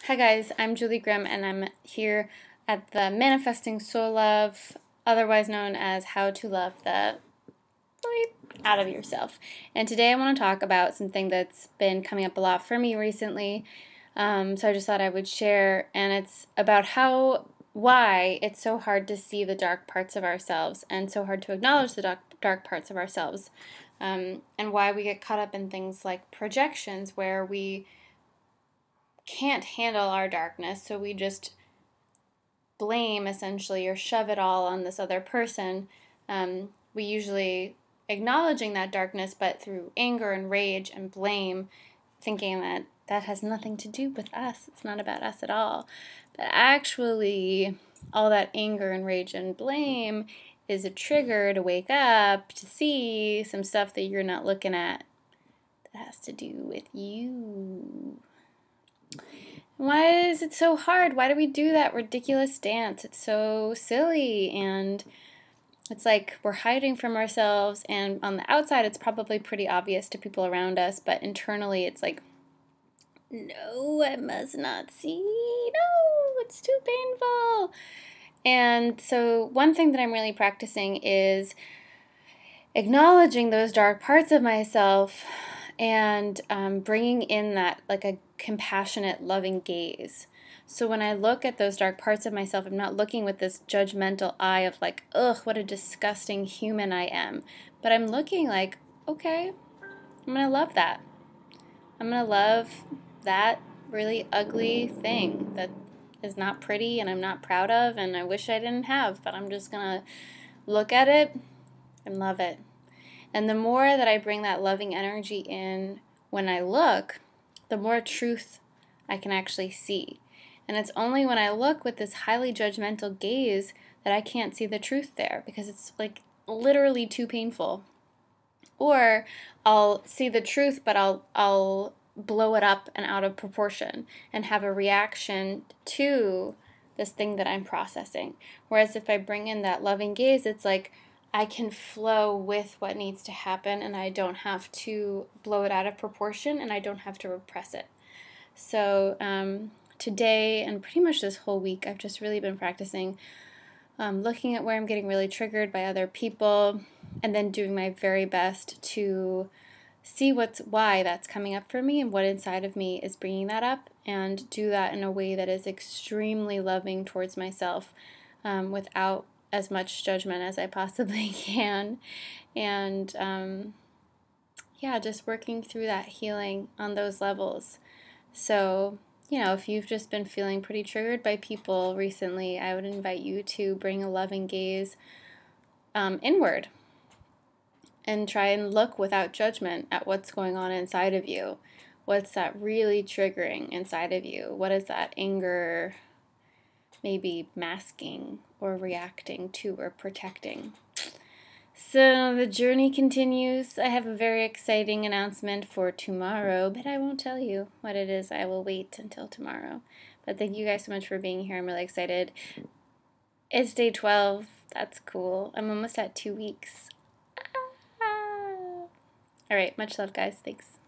Hi guys, I'm Julie Grimm and I'm here at the Manifesting Soul Love, otherwise known as How to Love the Bleep Out of Yourself. And today I want to talk about something that's been coming up a lot for me recently. So I just thought I would share, and it's about why it's so hard to see the dark parts of ourselves and so hard to acknowledge the dark parts of ourselves, and why we get caught up in things like projections where we can't handle our darkness, so we just blame essentially or shove it all on this other person. We usually acknowledging that darkness, but through anger and rage and blame, thinking that that has nothing to do with us. It's not about us at all. But actually, all that anger and rage and blame is a trigger to wake up, to see some stuff that you're not looking at that has to do with you. Why is it so hard? Why do we do that ridiculous dance? It's so silly, and it's like we're hiding from ourselves, and on the outside it's probably pretty obvious to people around us, but internally it's like, no, I must not see. No, it's too painful. And so one thing that I'm really practicing is acknowledging those dark parts of myself and bringing in that, like, a compassionate, loving gaze. So when I look at those dark parts of myself, I'm not looking with this judgmental eye of like, ugh, what a disgusting human I am. But I'm looking like, okay, I'm going to love that. I'm going to love that really ugly thing that is not pretty and I'm not proud of and I wish I didn't have, but I'm just going to look at it and love it. And the more that I bring that loving energy in when I look, the more truth I can actually see. And it's only when I look with this highly judgmental gaze that I can't see the truth there, because it's like literally too painful. Or I'll see the truth, but I'll blow it up and out of proportion and have a reaction to this thing that I'm processing. Whereas if I bring in that loving gaze, it's like I can flow with what needs to happen, and I don't have to blow it out of proportion, and I don't have to repress it. So today and pretty much this whole week, I've just really been practicing looking at where I'm getting really triggered by other people, and then doing my very best to see why that's coming up for me and what inside of me is bringing that up, and do that in a way that is extremely loving towards myself, without as much judgment as I possibly can. And yeah, just working through that healing on those levels. So, if you've just been feeling pretty triggered by people recently, I would invite you to bring a loving gaze inward and try and look without judgment at what's going on inside of you. What's that really triggering inside of you? What is that anger maybe masking or reacting to or protecting? So the journey continues. I have a very exciting announcement for tomorrow, but I won't tell you what it is. I will wait until tomorrow. But thank you guys so much for being here. I'm really excited. It's day 12. That's cool. I'm almost at 2 weeks. All right. Much love, guys. Thanks.